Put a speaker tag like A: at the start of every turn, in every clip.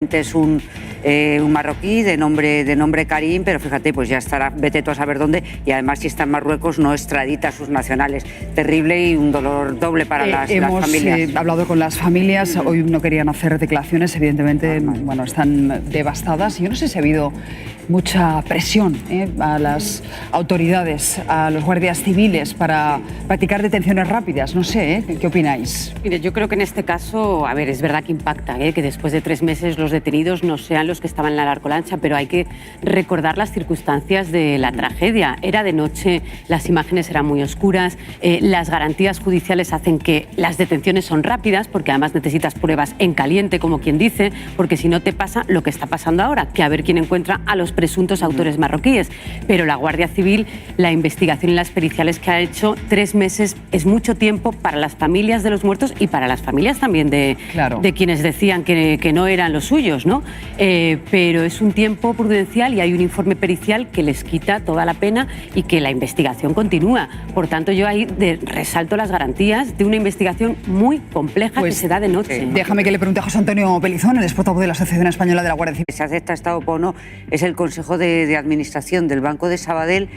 A: Es un marroquí de nombre Karim, pero fíjate, pues ya estará, vete tú a saber dónde, y además si está en Marruecos no extradita a sus nacionales. Terrible y un dolor doble para las familias.
B: Hemos hablado con las familias, hoy no querían hacer declaraciones, evidentemente, bueno, están devastadas. Yo no sé si ha habido mucha presión a las autoridades, a los guardias civiles para practicar detenciones rápidas, no sé, ¿qué opináis?
C: Mire, yo creo que en este caso, a ver, es verdad que impacta, que después de 3 meses los detenidos no sean los que estaban en la narcolancha, pero hay que recordar las circunstancias de la tragedia. Era de noche, las imágenes eran muy oscuras, las garantías judiciales hacen que las detenciones son rápidas, porque además necesitas pruebas en caliente, como quien dice, porque si no te pasa lo que está pasando ahora, que a ver quién encuentra a los presuntos autores marroquíes. Pero la Guardia Civil, la investigación y las periciales que ha hecho, 3 meses es mucho tiempo para las familias de los muertos y para las familias también de quienes decían que no eran los suyos, ¿no? Pero es un tiempo prudencial y hay un informe pericial que les quita toda la pena y que la investigación continúa. Por tanto, yo ahí resalto las garantías de una investigación muy compleja que se da de noche.
B: Déjame que le pregunte a José Antonio Pelizón, el portavoz de la Asociación Española de la Guardia Civil.
A: Se acepta esta o no, es el Consejo de Administración del Banco de Sabadell,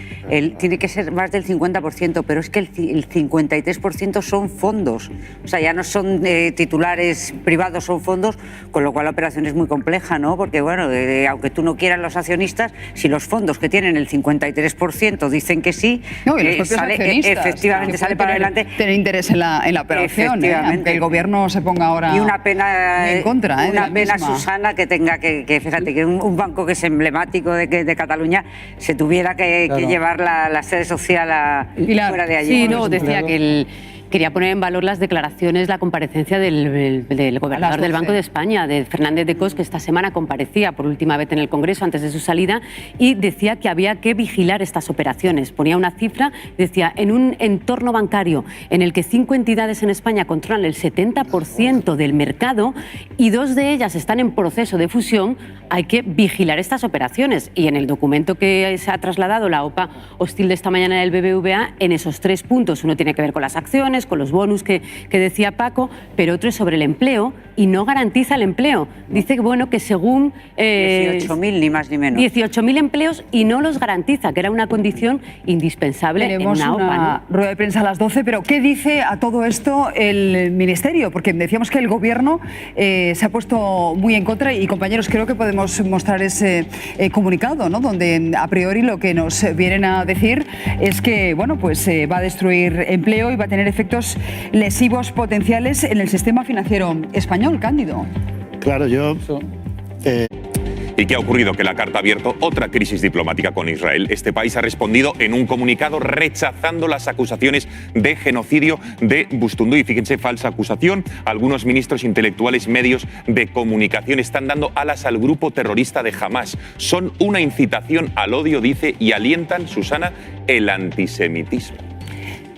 A: tiene que ser más del 50%, pero es que el 53% son fondos, o sea, ya no son titulares privados, son fondos, con lo cual la operación es muy compleja, ¿no? Porque, bueno, aunque tú no quieras los accionistas, si los fondos que tienen el 53% dicen que sí,
B: no, y los propios accionistas,
A: efectivamente sale para adelante.
B: Tener interés en la operación, aunque el gobierno se ponga ahora
A: y una pena,
B: en contra.
A: Una pena, Susana, que tenga que fíjate, que un banco que es emblemático de Cataluña se tuviera que llevar la sede social fuera de allí.
C: Sí, no, decía que quería poner en valor las declaraciones, la comparecencia del gobernador del Banco de España, de Fernández de Cos, que esta semana comparecía por última vez en el Congreso antes de su salida y decía que había que vigilar estas operaciones. Ponía una cifra, decía, en un entorno bancario en el que 5 entidades en España controlan el 70% del mercado y 2 de ellas están en proceso de fusión, hay que vigilar estas operaciones. Y en el documento que se ha trasladado la OPA hostil de esta mañana del BBVA, en esos 3 puntos, uno tiene que ver con las acciones, con los bonus que decía Paco, pero otro es sobre el empleo y no garantiza el empleo. Dice que, bueno, que según
A: 18.000 ni más ni menos.
C: 18.000 empleos y no los garantiza, que era una condición indispensable en una OPA.
B: Una rueda de prensa a las 12, pero ¿qué dice a todo esto el Ministerio? Porque decíamos que el Gobierno se ha puesto muy en contra y, compañeros, creo que podemos mostrar ese comunicado, ¿no? Donde a priori lo que nos vienen a decir es que, bueno, pues va a destruir empleo y va a tener efectos lesivos potenciales en el sistema financiero español, Cándido.
D: Claro,
E: ¿Y qué ha ocurrido? Que la carta ha abierto otra crisis diplomática con Israel. Este país ha respondido en un comunicado rechazando las acusaciones de genocidio de Bustundu. Y fíjense, falsa acusación. Algunos ministros intelectuales, medios de comunicación están dando alas al grupo terrorista de Hamás. Son una incitación al odio, dice, y alientan, Susana, el antisemitismo.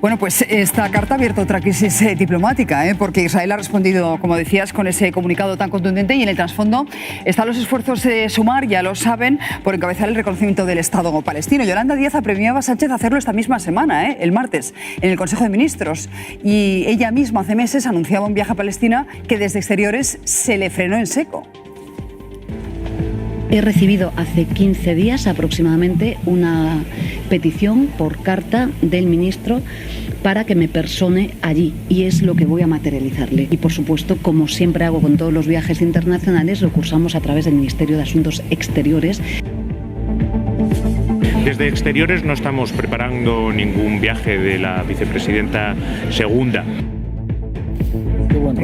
B: Bueno, pues esta carta ha abierto otra crisis diplomática, porque Israel ha respondido, como decías, con ese comunicado tan contundente y en el trasfondo están los esfuerzos de sumar, ya lo saben, por encabezar el reconocimiento del Estado palestino. Yolanda Díaz apremiaba a Sánchez a hacerlo esta misma semana, el martes, en el Consejo de Ministros. Y ella misma hace meses anunciaba un viaje a Palestina que desde Exteriores se le frenó en seco.
F: He recibido hace 15 días aproximadamente una petición por carta del ministro para que me persone allí y es lo que voy a materializarle. Y por supuesto, como siempre hago con todos los viajes internacionales, lo cursamos a través del Ministerio de Asuntos Exteriores.
G: Desde Exteriores no estamos preparando ningún viaje de la vicepresidenta segunda.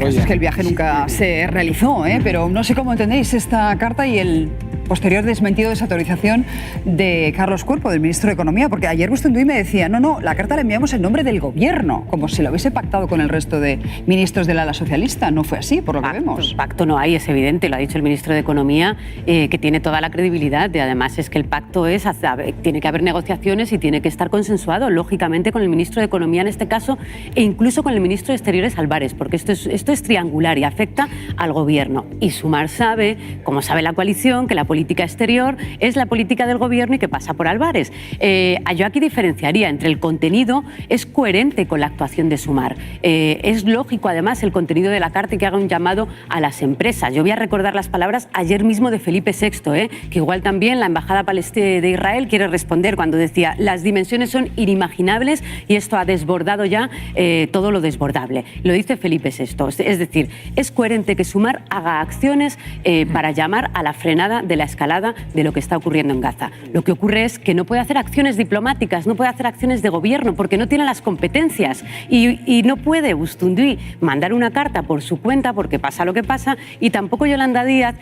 B: Es que el viaje nunca se realizó, pero no sé cómo entendéis esta carta y el posterior desmentido de esa autorización de Carlos Cuerpo, del ministro de Economía, porque ayer Bustundu me decía, no, la carta la enviamos en nombre del Gobierno, como si lo hubiese pactado con el resto de ministros del ala socialista. No fue así, por lo que vemos.
C: Pacto no hay, es evidente, lo ha dicho el ministro de Economía, que tiene toda la credibilidad, y además es que el pacto tiene que haber negociaciones y tiene que estar consensuado, lógicamente, con el ministro de Economía en este caso, e incluso con el ministro de Exteriores, Álvarez, porque esto es triangular y afecta al Gobierno. Y Sumar sabe, como sabe la coalición, que la política política exterior es la política del gobierno y que pasa por Álvarez. Yo aquí diferenciaría entre el contenido, es coherente con la actuación de Sumar. Es lógico, además, el contenido de la carta y que haga un llamado a las empresas. Yo voy a recordar las palabras ayer mismo de Felipe VI, que igual también la Embajada de Israel quiere responder cuando decía las dimensiones son inimaginables y esto ha desbordado ya todo lo desbordable. Lo dice Felipe VI. Es decir, es coherente que Sumar haga acciones para llamar a la frenada de la escalada de lo que está ocurriendo en Gaza. Lo que ocurre es que no puede hacer acciones diplomáticas, no puede hacer acciones de gobierno porque no tiene las competencias y no puede Bustunduy mandar una carta por su cuenta porque pasa lo que pasa y tampoco Yolanda Díaz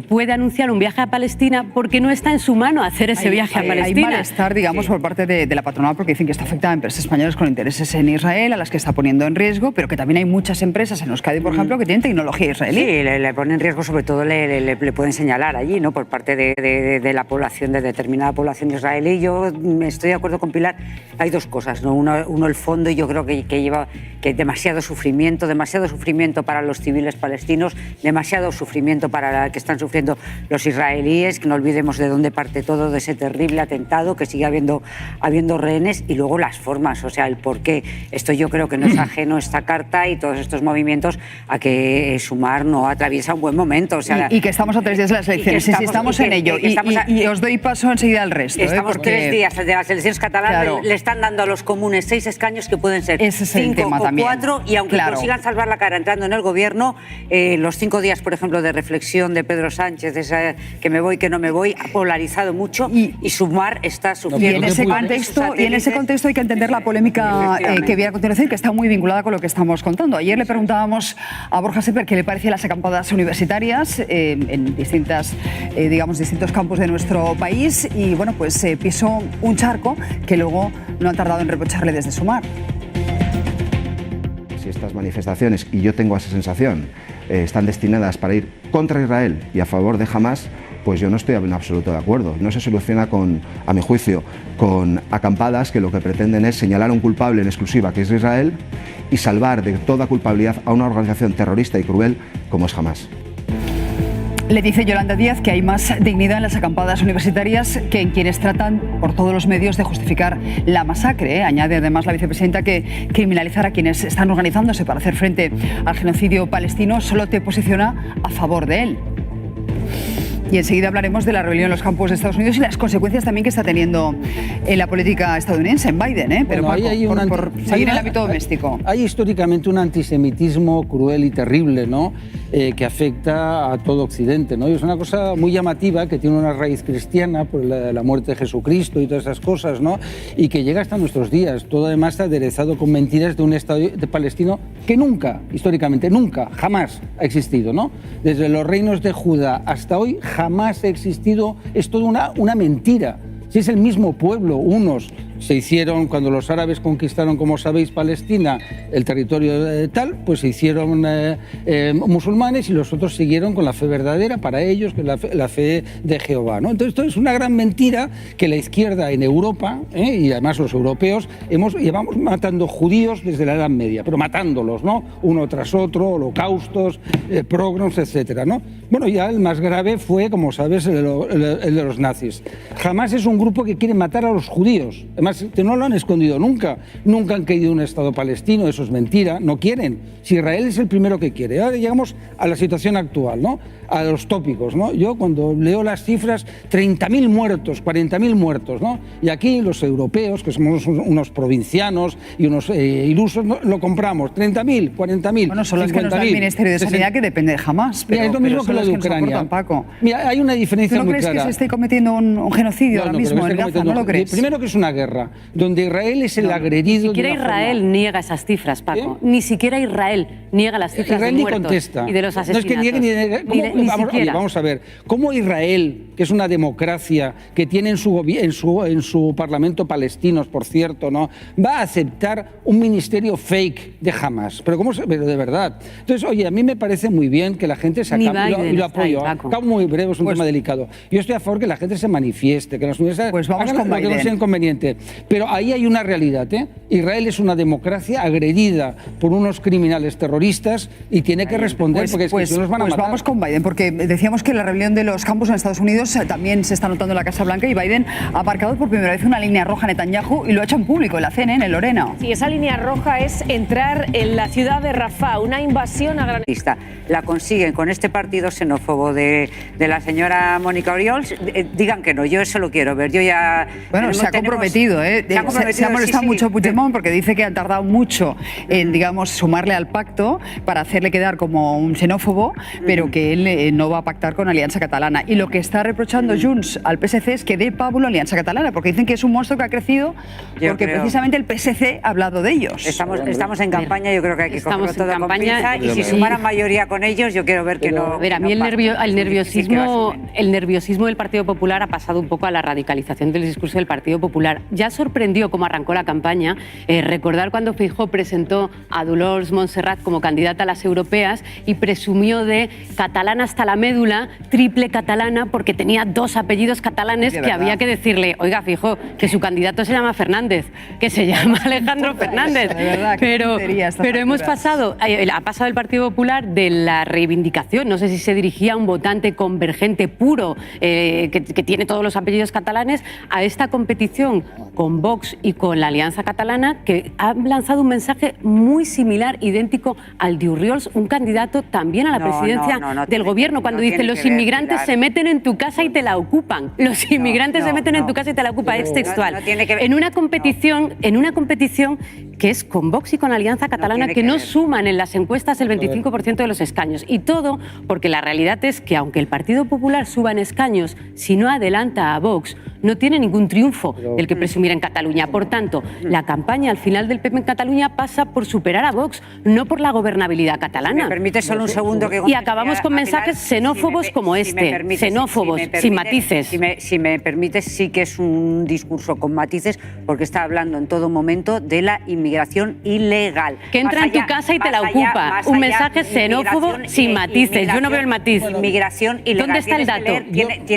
C: puede anunciar un viaje a Palestina porque no está en su mano hacer ese viaje a Palestina.
B: Hay malestar, digamos, por parte de la patronal porque dicen que esto afecta a empresas españolas con intereses en Israel, a las que está poniendo en riesgo, pero que también hay muchas empresas en Euskadi, por ejemplo, que tienen tecnología israelí.
A: Sí, le pone en riesgo, sobre todo le pueden señalar allí, ¿no? Por parte de la población, de determinada población israelí. Yo estoy de acuerdo con Pilar. Hay dos cosas, ¿no? Uno el fondo, y yo creo que lleva que demasiado sufrimiento para los civiles palestinos, demasiado sufrimiento para que están sufriendo los israelíes, que no olvidemos de dónde parte todo, de ese terrible atentado, que sigue habiendo rehenes, y luego las formas, o sea, el por qué. Esto yo creo que no es ajeno, esta carta y todos estos movimientos, a que Sumar no atraviesa un buen momento. O sea,
B: y que estamos a 3 días de las elecciones, y estamos en ello. Y os doy paso enseguida al resto.
A: Estamos
B: porque
A: 3 días de las elecciones catalanas, claro. Le están dando a los comunes 6 escaños que pueden ser 5 o 4, y aunque consigan salvar la cara entrando en el gobierno, los 5 días, por ejemplo, de reflexión de Pedro Sánchez, esa, que me voy, que no me voy, ha polarizado mucho, y Sumar está sufriendo.
B: Y en ese contexto hay que entender la polémica que viene a continuación, que está muy vinculada con lo que estamos contando. Ayer le preguntábamos a Borja Semper qué le parecían las acampadas universitarias en distintos campos de nuestro país, y bueno, pues pisó un charco que luego no han tardado en reprocharle desde Sumar.
D: Si estas manifestaciones, y yo tengo esa sensación, están destinadas para ir contra Israel y a favor de Hamás, pues yo no estoy en absoluto de acuerdo. No se soluciona, a mi juicio, con acampadas que lo que pretenden es señalar a un culpable en exclusiva, que es Israel, y salvar de toda culpabilidad a una organización terrorista y cruel como es Hamás.
B: Le dice Yolanda Díaz que hay más dignidad en las acampadas universitarias que en quienes tratan por todos los medios de justificar la masacre. Añade además la vicepresidenta que criminalizar a quienes están organizándose para hacer frente al genocidio palestino solo te posiciona a favor de él. Y enseguida hablaremos de la rebelión en los campos de Estados Unidos y las consecuencias también que está teniendo en la política estadounidense, en Biden, pero
H: bueno,
B: Paco, por seguir en el ámbito doméstico.
H: Hay históricamente un antisemitismo cruel y terrible, ¿no? Que afecta a todo Occidente, ¿no? Y es una cosa muy llamativa que tiene una raíz cristiana por la muerte de Jesucristo y todas esas cosas, ¿no? Y que llega hasta nuestros días. Todo además está aderezado con mentiras de un Estado palestino que nunca, históricamente, nunca, jamás ha existido, ¿no? Desde los reinos de Judá hasta hoy jamás ha existido, es toda una mentira. Si es el mismo pueblo, unos se hicieron, cuando los árabes conquistaron, como sabéis, Palestina, el territorio tal, pues se hicieron musulmanes, y los otros siguieron con la fe verdadera para ellos, que es la fe de Jehová, ¿no? Entonces esto es una gran mentira que la izquierda en Europa, y además los europeos, llevamos matando judíos desde la Edad Media, pero matándolos, ¿no? Uno tras otro, holocaustos, pogroms, etcétera, ¿no? Bueno, ya el más grave fue, como sabes, el de los nazis. Jamás es un grupo que quiere matar a los judíos. Además, que no lo han escondido nunca. Nunca han querido un Estado palestino, eso es mentira, no quieren. Si Israel es el primero que quiere. Ahora llegamos a la situación actual, ¿no? A los tópicos, ¿no? Yo cuando leo las cifras, 30.000 muertos, 40.000 muertos, ¿no? Y aquí los europeos, que somos unos provincianos y unos ilusos, ¿no? Lo compramos, 30.000, 40.000.
B: Bueno, son los que nos da el Ministerio de Sanidad, que depende de Hamás.
H: Mira, es lo mismo que lo de Ucrania. Mira, hay una diferencia muy clara.
B: ¿Tú no crees que se esté cometiendo un genocidio ahora mismo en Gaza? ¿No lo crees?
H: Primero que es una guerra, donde Israel es el agredido.
C: Ni siquiera Israel niega esas cifras, Paco. Ni siquiera Israel niega las cifras de muertos y de los asesinatos.
H: No es que niegue ni vamos a ver, ¿cómo Israel, que es una democracia, que tiene en su parlamento palestinos, por cierto, ¿no?, va a aceptar un ministerio fake de Hamás? Pero de verdad. Entonces, oye, a mí me parece muy bien que la gente se acampe, y lo apoyo. Acabo muy breve, es un tema delicado. Yo estoy a favor que la gente se manifieste, que las universidades hagan lo que no sea inconveniente. Pero ahí hay una realidad, ¿eh? Israel es una democracia agredida por unos criminales terroristas y tiene que responder porque es que si no nos van a matar.
B: Vamos con Biden, porque decíamos que la rebelión de los campos en Estados Unidos también se está notando en la Casa Blanca y Biden ha marcado por primera vez una línea roja a Netanyahu y lo ha hecho en público, en la CNN, en Lorena.
I: Sí, esa línea roja es entrar en la ciudad de Rafah, una invasión a gran...
A: La consiguen con este partido xenófobo de la señora Mónica Oriols. Digan que no, yo eso lo quiero ver. Yo ya...
B: Bueno, se ha comprometido, ¿eh? Se ha molestado mucho Puigdemont porque dice que han tardado mucho en, digamos, sumarle al pacto para hacerle quedar como un xenófobo, pero que él no va a pactar con Alianza Catalana. Y lo que está reprochando Junts al PSC es que dé pábulo a Alianza Catalana, porque dicen que es un monstruo que ha crecido porque precisamente el PSC ha hablado de ellos.
A: Estamos en campaña, yo creo que hay que cogerlo todo con pinza, y si sumaran mayoría con ellos, yo quiero ver que no...
C: A ver, a mí el nerviosismo del Partido Popular ha pasado un poco a la radicalización del discurso del Partido Popular. Ya sorprendió cómo arrancó la campaña, recordar cuando Feijóo presentó a Dolors Montserrat como candidata a las europeas y presumió de catalana hasta la médula, triple catalana, porque tenía 2 apellidos catalanes que había que decirle, oiga, Feijóo, que su candidato se llama Fernández, que se llama Alejandro Fernández. Pero hemos pasado, ha pasado el Partido Popular de la reivindicación, no sé si se dirigía a un votante convergente puro, que tiene todos los apellidos catalanes, a esta competición con Vox y con la Alianza Catalana, que ha lanzado un mensaje muy similar, idéntico al de Oriols, un candidato también a la presidencia del gobierno, cuando dice los inmigrantes se meten en tu casa y te la ocupan. Los inmigrantes se meten en tu casa y te la ocupan, es textual. En una competición que es con Vox y con la Alianza Catalana, que no suman en las encuestas el 25% de los escaños. Y todo porque la realidad es que aunque el Partido Popular suba en escaños, si no adelanta a Vox, no tiene ningún triunfo del que presumir en Cataluña. Por tanto, la campaña al final del PP en Cataluña pasa por superar a Vox, no por la gobernabilidad catalana.
A: Si me permite solo un segundo que...
C: Y acabamos con mensajes xenófobos como este, xenófobos, sin matices.
A: Si me permites, sí que es un discurso con matices, porque está hablando en todo momento de la inmigración ilegal.
C: Que entra en tu casa y te la ocupa. Un mensaje xenófobo sin matices. Yo no veo el matiz.
A: Inmigración ilegal.
C: ¿Dónde está el dato?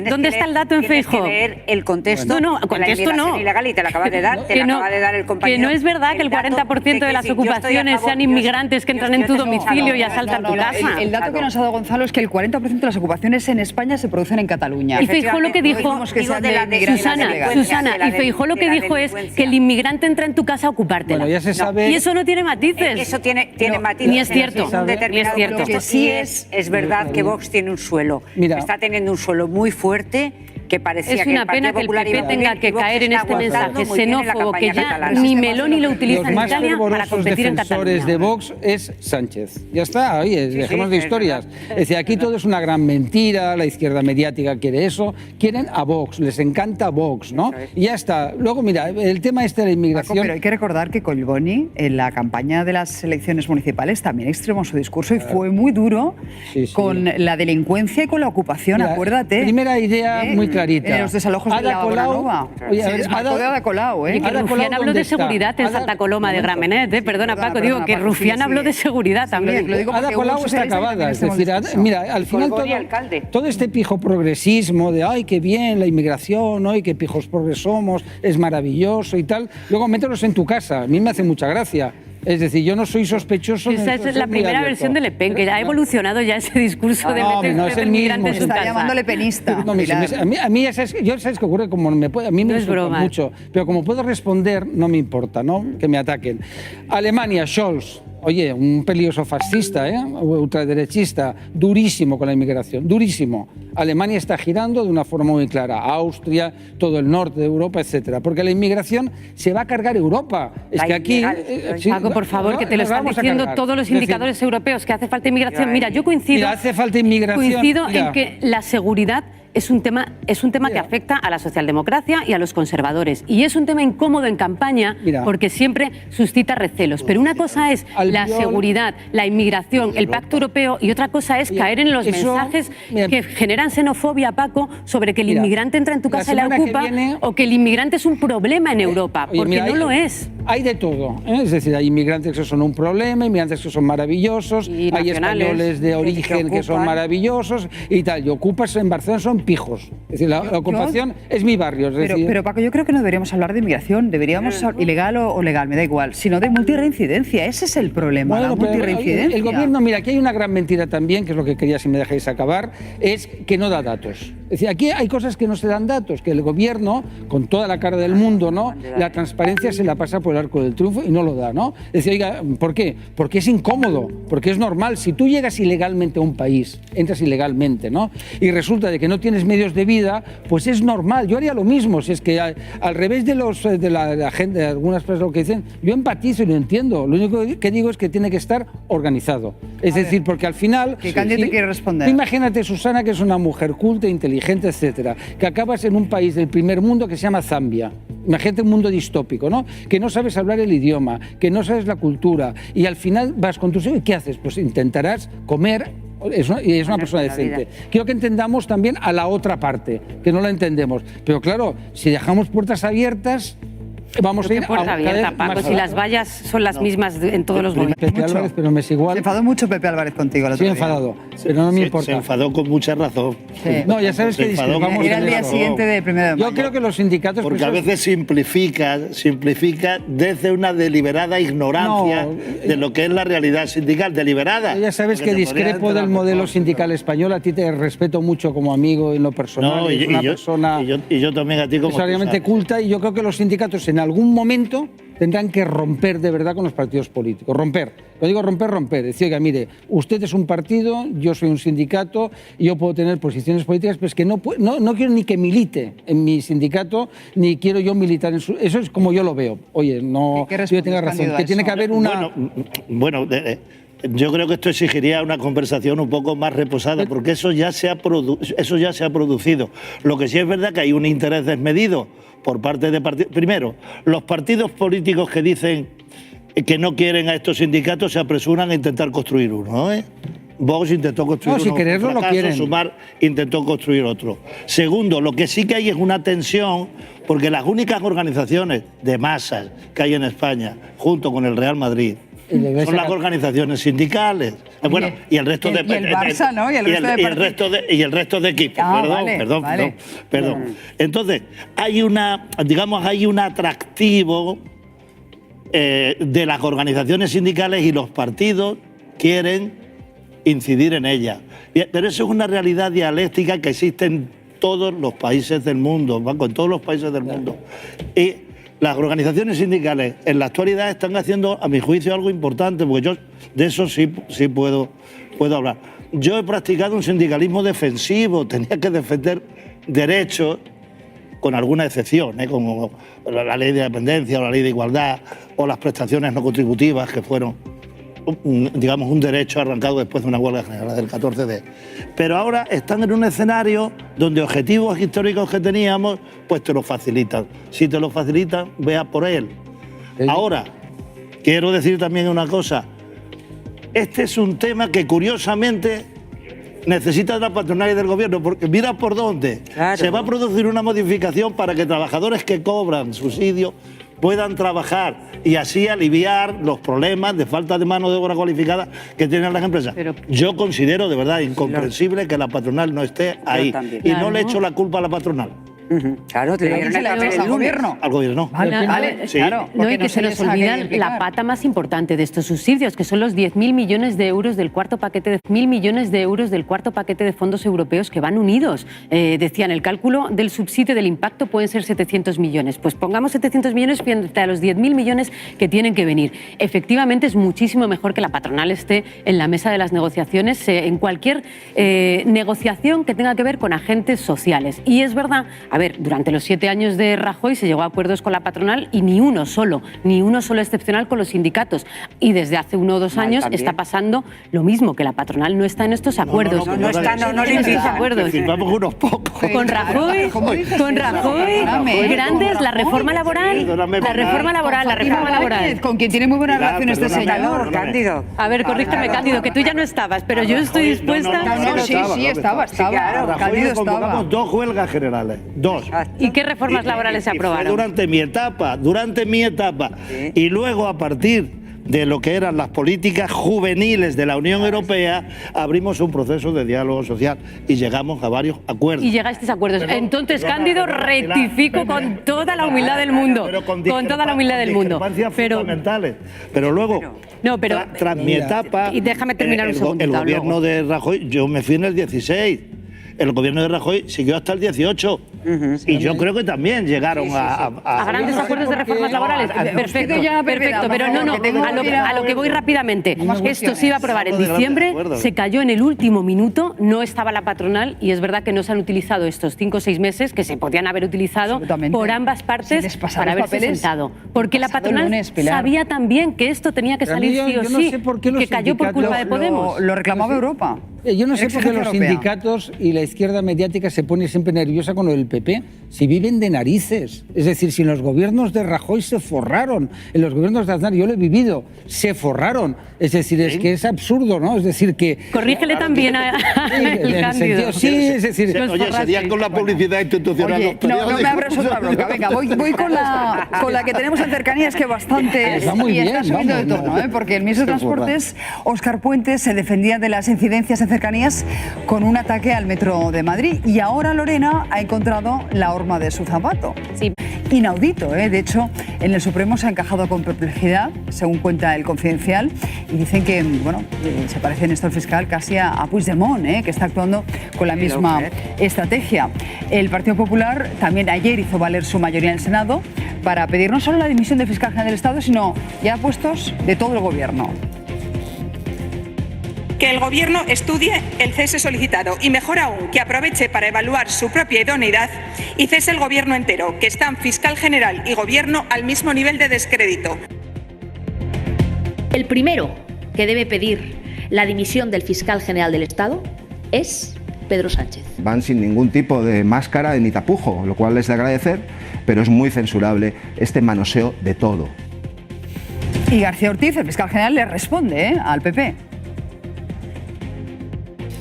C: ¿Dónde está el dato en Feijóo?
A: Tienes que leer el contexto.
C: No, contexto no.
A: Ilegal y te lo acabas de dar. Te lo acaba de dar el compañero.
C: Que no es verdad que el 40% de las ocupaciones sean inmigrantes que entran en tu domicilio y asaltan tu casa.
B: El dato que nos ha dado Gonzalo es que el 40% de las ocupaciones en España se producen en Cataluña.
C: Y Feijóo lo que dijo, Susana, y Feijóo lo que dijo es que el inmigrante entra en tu casa a ocupártela.
H: Bueno, ya se sabe...
C: Y eso no tiene matices.
A: Eso tiene matices.
C: Ni es cierto.
A: Ni es cierto. Lo que sí es verdad que Vox tiene un suelo. Está teniendo un suelo muy fuerte, que parecía
C: es una pena que el PP tenga que caer en este mensaje xenófobo que ya ni Meloni lo utiliza en Italia para competir en Cataluña.
H: Los más fervorosos defensores de Vox es Sánchez. Ya está, oye, dejemos de historias. Es decir, aquí todo es una gran mentira, la izquierda mediática quiere eso, quieren a Vox, les encanta Vox, ¿no? Y ya está. Luego, mira, el tema este de la inmigración...
B: Pero hay que recordar que Collboni, en la campaña de las elecciones municipales, también extremó su discurso y fue muy duro con la delincuencia y con la ocupación,
H: mira,
B: acuérdate.
H: Primera idea muy clarita.
B: En los desalojos de la Bonanova.
H: Oye,
B: se desmarcó de Ada Colau, ¿eh?
C: Y que Rufián habló de seguridad en Santa Coloma de Gramenet, ¿eh? Perdona, Paco, digo que Rufián habló de seguridad también.
H: Ada Colau está acabada. Es decir, mira, al final todo este pijo progresismo de ay, qué bien la inmigración, ay, qué pijos progres somos, es maravilloso y tal, luego mételos en tu casa. A mí me hace mucha gracia. Es decir, yo no soy sospechoso.
C: Esa es la primera versión de Le Pen, que ya ha evolucionado ya ese discurso de meter migrantes en su casa.
B: Está llamándole penista.
H: No, a mí yo sabes que ocurre como a mí me insultan mucho, pero como puedo responder no me importa, ¿no? Que me ataquen. Alemania, Scholz. Oye, un peligroso fascista, ultraderechista, durísimo con la inmigración, durísimo. Alemania está girando de una forma muy clara. Austria, todo el norte de Europa, etcétera. Porque la inmigración se va a cargar Europa. Es que aquí...
C: Paco, por favor, que te lo están diciendo todos los indicadores europeos, que hace falta inmigración. Mira, yo coincido...
H: hace falta inmigración.
C: Coincido en que la seguridad es un tema que afecta a la socialdemocracia y a los conservadores. Y es un tema incómodo en campaña porque siempre suscita recelos. Pero una cosa es la seguridad, la inmigración, el pacto europeo, y otra cosa es caer en los mensajes que generan xenofobia, Paco, sobre que el inmigrante entra en tu casa y la ocupa, o que el inmigrante es un problema en Europa, porque no lo es.
H: Hay de todo, ¿eh? Es decir, hay inmigrantes que son un problema, inmigrantes que son maravillosos, hay españoles de origen que son maravillosos y tal. Y ocupas en Barcelona son pijos. Es decir, la ocupación es mi barrio. Es decir,
B: Pero Paco, yo creo que no deberíamos hablar de inmigración, deberíamos ilegal o legal, me da igual, sino de multirreincidencia. Ese es el problema, la multirreincidencia.
H: El gobierno, mira, aquí hay una gran mentira también, que es lo que quería, si me dejáis acabar, es que no da datos. Es decir, aquí hay cosas que no se dan datos, que el gobierno, con toda la cara del mundo, ¿no? La transparencia se la pasa por el arco del triunfo y no lo da, ¿no? Es decir, oiga, ¿por qué? Porque es incómodo, porque es normal. Si tú llegas ilegalmente a un país, entras ilegalmente, ¿no? Y resulta de que no tienes medios de vida, pues es normal. Yo haría lo mismo, si es que al revés de la gente, de algunas personas lo que dicen, yo empatizo y lo entiendo. Lo único que digo es que tiene que estar organizado. Es decir, porque al final...
B: Que Candy te quiere responder.
H: Imagínate, Susana, que es una mujer culta, inteligente, etcétera, que acabas en un país del primer mundo que se llama Zambia. Imagínate un mundo distópico, ¿no? Que no sabes hablar el idioma, que no sabes la cultura, y al final vas con tus hijos, ¿qué haces? Pues intentarás comer. Es una persona decente. Quiero que entendamos también a la otra parte, que no la entendemos. Pero claro, si dejamos puertas abiertas, vamos a ir
C: puerta abierta, Paco, si las vallas son las mismas en todos los gobiernos.
H: Pepe Álvarez, pero me es igual.
B: Se enfadó mucho Pepe Álvarez contigo.
H: Sí, enfadado, pero no me importa.
J: Se enfadó con mucha razón.
B: Sí.
H: No, ya sabes que discrepamos.
B: Era el día siguiente del 1 de mayo.
H: Yo creo que los sindicatos...
J: Porque a veces simplifica desde una deliberada ignorancia de lo que es la realidad sindical, deliberada.
H: Ya sabes que discrepo del modelo sindical español, a ti te respeto mucho como amigo en lo personal,
J: no,
H: es una persona
J: y yo también a ti como
H: necesariamente culta, y yo creo que los sindicatos en algún momento tendrán que romper de verdad con los partidos políticos. Romper. Lo digo romper. Decir, oiga, mire, usted es un partido, yo soy un sindicato, y yo puedo tener posiciones políticas, pero es que no quiero ni que milite en mi sindicato, ni quiero yo militar en su... Eso es como yo lo veo. Oye, no... Yo tengo razón, que tiene que haber una...
J: Bueno, yo creo que esto exigiría una conversación un poco más reposada, porque eso ya se ha producido. Lo que sí es verdad que hay un interés desmedido por parte de partidos. Primero, los partidos políticos que dicen que no quieren a estos sindicatos se apresuran a intentar construir uno, ¿eh? Vox intentó construir uno,
H: si quererlo lo quieren.
J: Sumar intentó construir otro. Segundo, lo que sí que hay es una tensión, porque las únicas organizaciones de masas que hay en España, junto con el Real Madrid, son las organizaciones sindicales. Bueno, y el resto de...
B: Y el Barça, ¿no? Y
J: el resto de equipos. Perdón. Entonces, hay un atractivo de las organizaciones sindicales, y los partidos quieren incidir en ellas. Pero eso es una realidad dialéctica que existe en todos los países del mundo, en todos los países del mundo. Y las organizaciones sindicales en la actualidad están haciendo, a mi juicio, algo importante, porque yo de eso sí puedo hablar. Yo he practicado un sindicalismo defensivo, tenía que defender derechos, con alguna excepción, como la ley de dependencia o la ley de igualdad o las prestaciones no contributivas, que fueron, digamos, un derecho arrancado después de una huelga general del 14D. Pero ahora están en un escenario donde objetivos históricos que teníamos, pues te lo facilitan. Si te lo facilitan, vea por él. Ahora, quiero decir también una cosa. Este es un tema que, curiosamente, necesita de la patronal y del gobierno, porque mira por dónde. Claro. Se va a producir una modificación para que trabajadores que cobran subsidio puedan trabajar y así aliviar los problemas de falta de mano de obra cualificada que tienen las empresas. Yo considero de verdad incomprensible que la patronal no esté ahí. Y no le echo la culpa a la patronal.
A: Claro, te dieron
B: al gobierno.
J: Al gobierno.
B: Vale,
J: sí.
B: Claro.
C: No, y que se nos olvida la pata más importante de estos subsidios, que son los 10.000 millones de euros del cuarto paquete de fondos europeos que van unidos. Decían, el cálculo del subsidio del impacto pueden ser 700 millones. Pues pongamos 700 millones frente a los 10.000 millones que tienen que venir. Efectivamente, es muchísimo mejor que la patronal esté en la mesa de las negociaciones, en cualquier negociación que tenga que ver con agentes sociales. Y es verdad, a ver, durante los 7 años de Rajoy se llegó a acuerdos con la patronal y ni uno solo excepcional con los sindicatos. Y desde hace 1 o 2 años está pasando lo mismo, que la patronal no está en estos acuerdos.
A: No le interesa
J: acuerdos. Firmamos unos pocos.
C: Con Rajoy, grandes, la reforma laboral.
B: Con quien tiene muy buena relación este señor.
A: Cándido.
C: A ver, corrígeme, Cándido, que tú ya no estabas, pero yo estoy dispuesta...
B: Sí, estaba. Cándido estaba.
J: 2 huelgas generales. 2.
C: ¿Y qué reformas laborales se aprobaron?
J: Durante mi etapa. Y luego, a partir de lo que eran las políticas juveniles de la Unión Europea, abrimos un proceso de diálogo social y llegamos a varios acuerdos.
C: Y llegasteis a acuerdos. Entonces, Cándido, rectifico con toda la humildad del mundo. Con toda la humildad del mundo.
J: Fundamentales. Pero luego, tras mi etapa,
C: y déjame terminar un segundo.
J: El gobierno de Rajoy, yo me fui en el 16. El gobierno de Rajoy siguió hasta el 18. Y yo creo que también llegaron
C: a grandes acuerdos de reformas laborales. Perfecto, pero a lo que voy rápidamente. Esto se iba a aprobar en diciembre, se cayó en el último minuto, no estaba la patronal y es verdad que no se han utilizado estos 5 o 6 meses que se podían haber utilizado por ambas partes para haberse sentado. Porque la patronal sabía también que esto tenía que salir sí o sí, que cayó por culpa de Podemos.
B: Lo reclamaba Europa.
H: Yo no sé por qué los sindicatos y la izquierda mediática se pone siempre nerviosa con lo del PP, si viven de narices. Es decir, si en los gobiernos de Rajoy se forraron, en los gobiernos de Aznar, yo lo he vivido, se forraron. Es decir, es que es absurdo, ¿no? Es decir, que...
C: Corrígele también a el Cándido.
H: Sí, es decir...
J: Oye, serían con la publicidad institucional.
B: Oye, no me abras otra bronca. Venga, voy con la que tenemos en cercanías, que bastante...
H: Está muy bien,
B: está subiendo de tono, porque el ministro de Transportes, Óscar Puente, se defendía de las incidencias en cercanías con un ataque al metro de Madrid. Y ahora Lorena ha encontrado la horma de su zapato.
C: Sí.
B: Inaudito, de hecho, en el Supremo se ha encajado con perplejidad, según cuenta el Confidencial, y dicen que, se parece Néstor Fiscal casi a Puigdemont, que está actuando con la misma estrategia. El Partido Popular también ayer hizo valer su mayoría en el Senado para pedir no solo la dimisión del fiscal general del Estado, sino ya puestos de todo el gobierno.
K: Que el Gobierno estudie el cese solicitado y, mejor aún, que aproveche para evaluar su propia idoneidad y cese el Gobierno entero, que están fiscal general y Gobierno al mismo nivel de descrédito.
L: El primero que debe pedir la dimisión del fiscal general del Estado es Pedro Sánchez.
D: Van sin ningún tipo de máscara ni tapujo, lo cual es de agradecer, pero es muy censurable este manoseo de todo.
B: Y García Ortiz, el fiscal general, le responde al PP.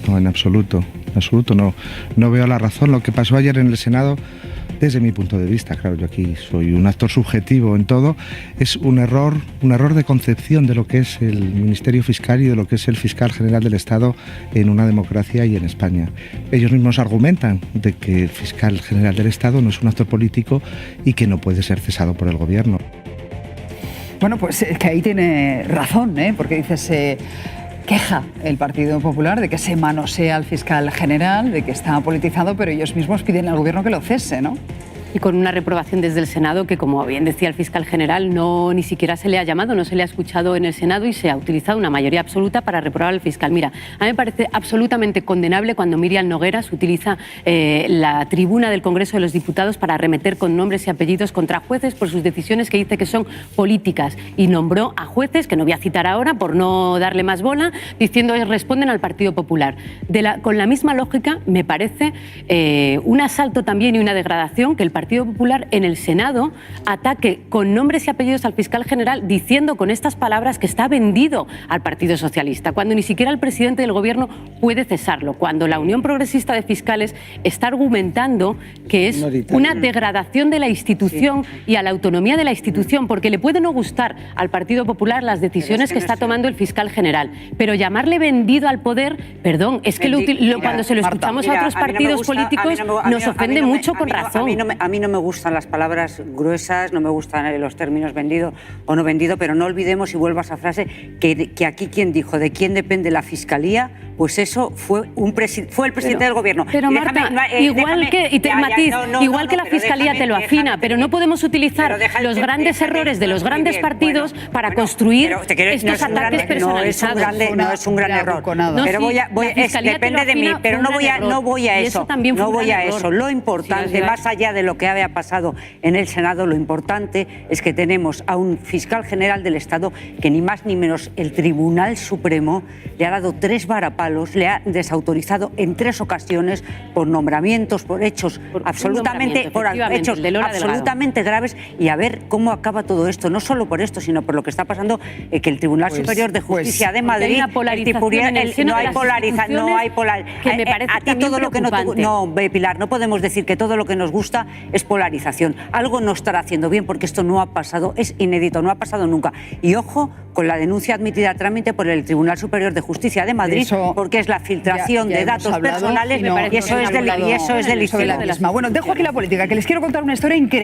M: No, en absoluto no. No veo la razón. Lo que pasó ayer en el Senado, desde mi punto de vista, claro, yo aquí soy un actor subjetivo en todo, es un error de concepción de lo que es el Ministerio Fiscal y de lo que es el fiscal general del Estado en una democracia y en España. Ellos mismos argumentan de que el fiscal general del Estado no es un actor político y que no puede ser cesado por el gobierno.
B: Bueno, pues es que ahí tiene razón, porque dices... queja el Partido Popular de que se manosea al fiscal general, de que está politizado, pero ellos mismos piden al gobierno que lo cese, ¿no?
C: Y con una reprobación desde el Senado que, como bien decía el fiscal general, ni siquiera se le ha llamado, no se le ha escuchado en el Senado y se ha utilizado una mayoría absoluta para reprobar al fiscal. Mira, a mí me parece absolutamente condenable cuando Míriam Nogueras utiliza la tribuna del Congreso de los Diputados para arremeter con nombres y apellidos contra jueces por sus decisiones que dice que son políticas. Y nombró a jueces, que no voy a citar ahora por no darle más bola, diciendo que responden al Partido Popular. Con la misma lógica, me parece un asalto también y una degradación que el Partido Popular en el Senado ataque con nombres y apellidos al fiscal general diciendo con estas palabras que está vendido al Partido Socialista, cuando ni siquiera el presidente del gobierno puede cesarlo, cuando la Unión Progresista de Fiscales está argumentando que es una degradación de la institución y a la autonomía de la institución, porque le puede no gustar al Partido Popular las decisiones que está tomando el fiscal general, pero llamarle vendido al poder, perdón, es que cuando se lo escuchamos a otros partidos políticos nos ofende mucho con razón.
A: A mí no me gustan las palabras gruesas, no me gustan los términos vendido o no vendido, pero no olvidemos, y vuelvo a esa frase, que aquí quien dijo de quién depende la Fiscalía, pues eso fue el presidente del gobierno.
C: Pero Marta, igual que la Fiscalía te lo afina, pero no podemos utilizar los grandes errores de los grandes partidos para construir estos ataques personalizados.
A: No es un gran error. Pero depende de mí, pero no voy a eso. No voy a eso. Lo importante, más allá de lo que había pasado en el Senado, lo importante es que tenemos a un fiscal general del Estado que ni más ni menos el Tribunal Supremo le ha dado 3 varapalos, le ha desautorizado en 3 ocasiones por nombramientos, por hechos absolutamente graves, y a ver cómo acaba todo esto, no solo por esto, sino por lo que está pasando, que el Tribunal Superior de Justicia de Madrid, no hay polarización, a ti todo lo que no, Pilar, no podemos decir que todo lo que nos gusta es polarización. Algo no estará haciendo bien porque esto no ha pasado, es inédito, no ha pasado nunca. Y ojo con la denuncia admitida a trámite por el Tribunal Superior de Justicia de Madrid, porque es la filtración de datos personales y eso es delictivo.
B: Bueno, dejo aquí la política, que les quiero contar una historia increíble.